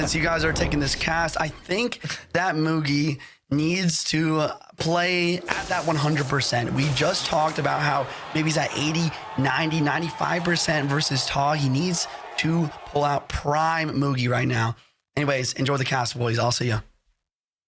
Since you guys are taking this cast, I think that Mugi needs to play at that 100%. We just talked about how maybe he's at 80, 90, 95% versus Taw. He needs to pull out prime Mugi right now. Anyways, enjoy the cast, boys. I'll see you.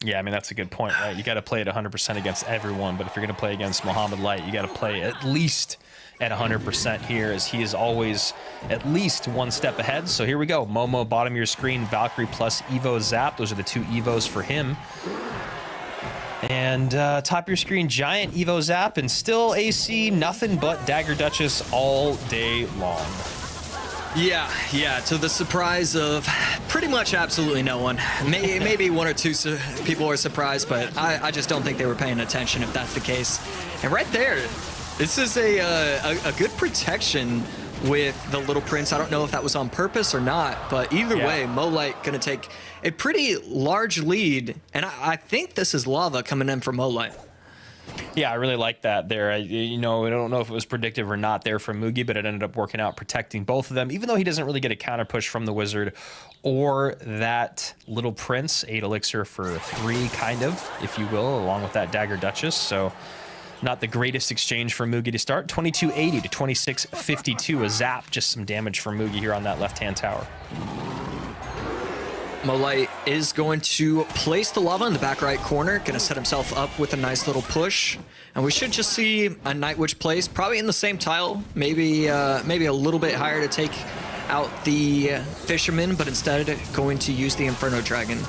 Yeah, I mean, that's a good point, right? You got to play at 100% against everyone, but if you're going to play against Mohamed Light, you got to play at least at 100% here, as he is always at least one step ahead. So here we go. Momo, bottom of your screen, Valkyrie plus Evo Zap. Those are the two Evos for him. And top of your screen, Giant Evo Zap, and still AC, nothing but Dagger Duchess all day long. Yeah, to the surprise of pretty much absolutely no one. Maybe one or two people were surprised, but I just don't think they were paying attention if that's the case. And right there, this is a good protection with the Little Prince. I don't know if that was on purpose or not, but either way, Molite gonna take a pretty large lead, and I think this is lava coming in from Molite. Yeah, I really like that there. You know, I don't know if it was predictive or not there from Mugi, but it ended up working out, protecting both of them, even though he doesn't really get a counter push from the Wizard or that Little Prince. 8 elixir for 3, kind of, if you will, along with that Dagger Duchess. So not the greatest exchange for Mugi to start. 2280 to 2652. A zap, just some damage from Mugi here on that left-hand tower. Molite is going to place the lava in the back right corner, going to set himself up with a nice little push. And we should just see a Night Witch place, probably in the same tile, maybe a little bit higher to take out the Fisherman, but instead going to use the Inferno Dragon.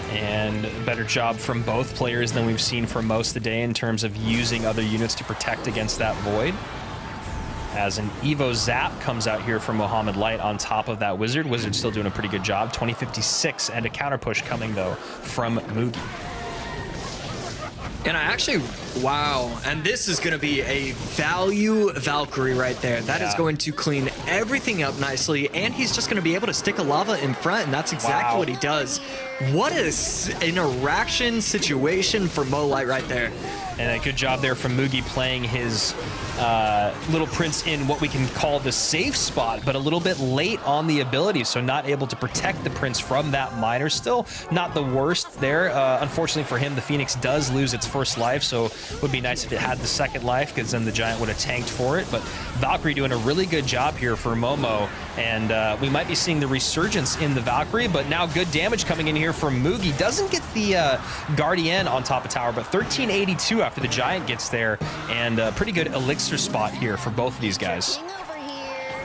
And a better job from both players than we've seen for most of the day in terms of using other units to protect against that Void. As an Evo Zap comes out here from Mohamed Light on top of that Wizard. Wizard's still doing a pretty good job. 2056, and a counter push coming, though, from Mugi. And I actually, wow, and this is going to be a value Valkyrie right there. That is going to clean everything up nicely, and he's just going to be able to stick a lava in front, and that's exactly what he does. What an interaction situation for Molite right there. And a good job there from Mugi playing his Little Prince in what we can call the safe spot, but a little bit late on the ability, so not able to protect the Prince from that miner. Still not the worst there. Unfortunately for him, the Phoenix does lose its first life, so it would be nice if it had the second life, because then the Giant would have tanked for it. But Valkyrie doing a really good job here for Momo, and we might be seeing the resurgence in the Valkyrie, but now good damage coming in here from Mugi. Doesn't get the Guardian on top of tower, but 1382 after the Giant gets there, and a pretty good elixir spot here for both of these guys.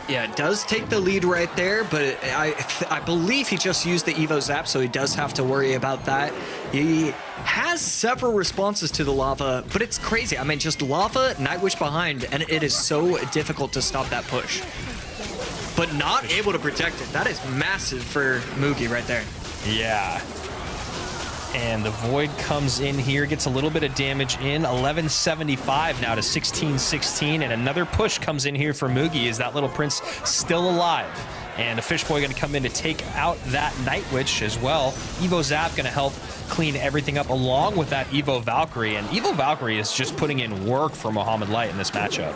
Yeah, it does take the lead right there, but I believe he just used the Evo Zap, so he does have to worry about that. He has several responses to the lava, but it's crazy. I mean, just lava, Night Witch behind, and it is so difficult to stop that push. But not able to protect it. That is massive for Mugi right there. Yeah. And the Void comes in here, gets a little bit of damage in. 1175 now to 1616. And another push comes in here for Mugi. Is that Little Prince still alive? And a Fishboy going to come in to take out that Night Witch as well. Evo Zap going to help clean everything up along with that Evo Valkyrie. And Evo Valkyrie is just putting in work for Mohamed Light in this matchup.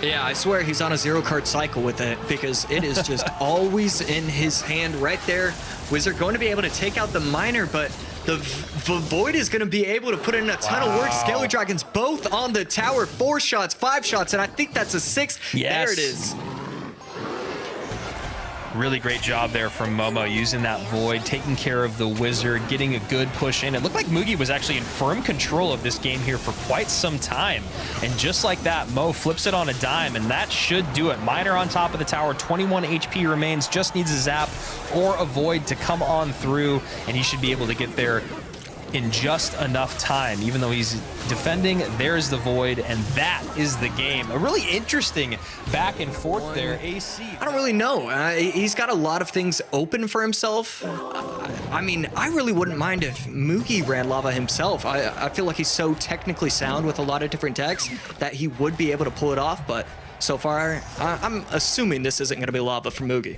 Yeah, I swear he's on a 0-card cycle with it, because it is just always in his hand right there. Wizard going to be able to take out the miner, but the Void is going to be able to put in a ton of work. Scalar Dragons both on the tower. 4 shots, 5 shots, and I think that's a 6th. Yes. There it is. Really great job there from Momo, using that Void, taking care of the Wizard, getting a good push in. It looked like Mugi was actually in firm control of this game here for quite some time. And just like that, Mo flips it on a dime, and that should do it. Miner on top of the tower, 21 HP remains, just needs a Zap or a Void to come on through, and he should be able to get there in just enough time. Even though he's defending, there's the Void, and that is the game. A really interesting back and forth there. AC, I don't really know. He's got a lot of things open for himself. I mean, I really wouldn't mind if Mugi ran lava himself. I feel like he's so technically sound with a lot of different decks that he would be able to pull it off, but so far. I'm assuming this isn't going to be lava for Mugi.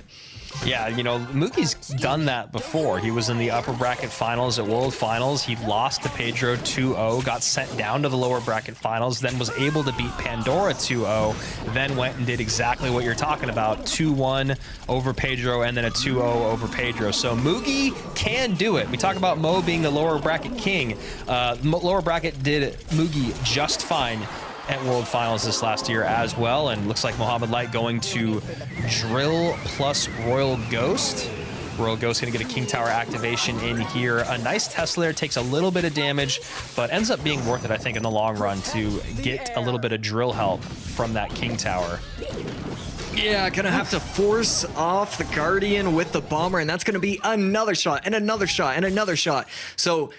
Yeah, you know, Mugi's done that before. He was in the upper bracket finals at World Finals. He lost to Pedro 2-0, got sent down to the lower bracket finals, then was able to beat Pandora 2-0, then went and did exactly what you're talking about, 2-1 over Pedro and then a 2-0 over Pedro. So Mugi can do it. We talk about Mo being the lower bracket king. Lower bracket did Mugi just fine at World Finals this last year as well, and looks like Mohamed Light going to Drill plus Royal Ghost. Royal Ghost going to get a King Tower activation in here. A nice Tesla there, takes a little bit of damage, but ends up being worth it, I think, in the long run to get a little bit of drill help from that King Tower. Yeah, gonna have to force off the Guardian with the Bomber, and that's gonna be another shot, and another shot, and another shot. So,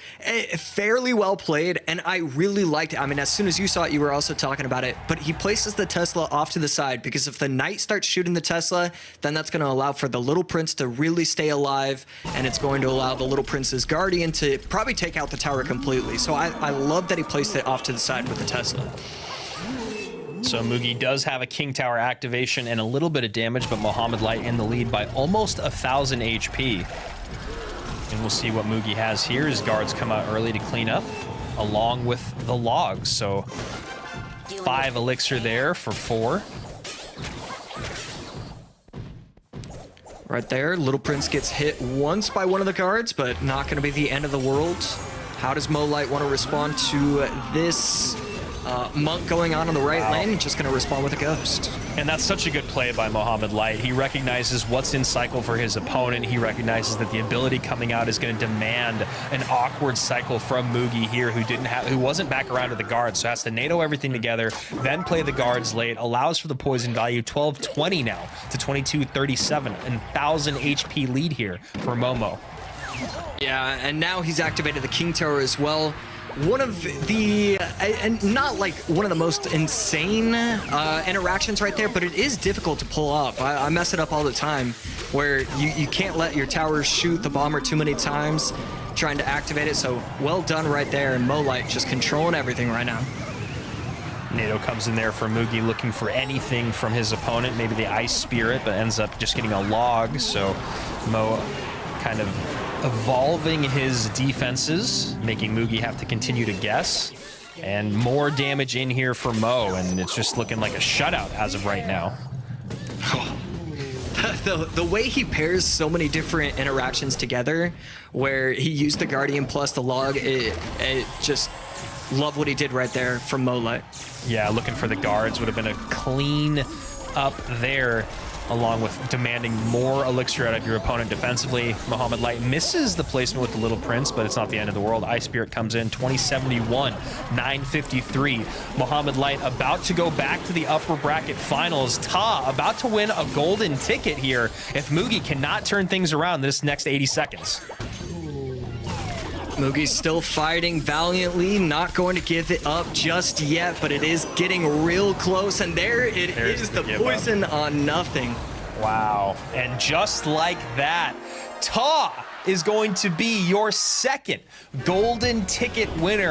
fairly well played, and I really liked it. I mean, as soon as you saw it, you were also talking about it, but he places the Tesla off to the side, because if the Knight starts shooting the Tesla, then that's gonna allow for the Little Prince to really stay alive, and it's going to allow the Little Prince's Guardian to probably take out the tower completely. So I love that he placed it off to the side with the Tesla. So Mugi does have a King Tower activation and a little bit of damage, but Mohamed Light in the lead by almost 1,000 HP. And we'll see what Mugi has here. His guards come out early to clean up, along with the logs. So 5 elixir there for 4. Right there, Little Prince gets hit once by one of the guards, but not going to be the end of the world. How does Mo Light want to respond to this Monk going on the right lane? Just going to respond with a Ghost. And that's such a good play by Mohamed Light. He recognizes what's in cycle for his opponent. He recognizes that the ability coming out is going to demand an awkward cycle from Mugi here, who wasn't back around to the guards, so has to NATO everything together, then play the guards late, allows for the poison value, 1220 now to 2237, and 1,000 HP lead here for Momo. Yeah, and now he's activated the King Tower as well. One of the, and not like one of the most insane interactions right there, but it is difficult to pull up. I mess it up all the time, where you can't let your towers shoot the bomber too many times trying to activate it. So well done right there, and Mo Light just controlling everything right now. NATO comes in there for Mugi, looking for anything from his opponent, maybe the Ice Spirit, but ends up just getting a log. So Mo kind of evolving his defenses, making Mugi have to continue to guess. And more damage in here for Mo, and it's just looking like a shutout as of right now. The way he pairs so many different interactions together, where he used the Guardian plus the log, it just love what he did right there from Mo Light. Yeah, looking for the guards would have been a clean up there, along with demanding more elixir out of your opponent defensively. Mohamed Light misses the placement with the Little Prince, but it's not the end of the world. Ice Spirit comes in, 2071, 953. Mohamed Light about to go back to the upper bracket finals. Ta about to win a golden ticket here if Mugi cannot turn things around this next 80 seconds. Mugi's still fighting valiantly, not going to give it up just yet, but it is getting real close, and there's the poison on nothing. Wow. And just like that, Ta is going to be your second golden ticket winner.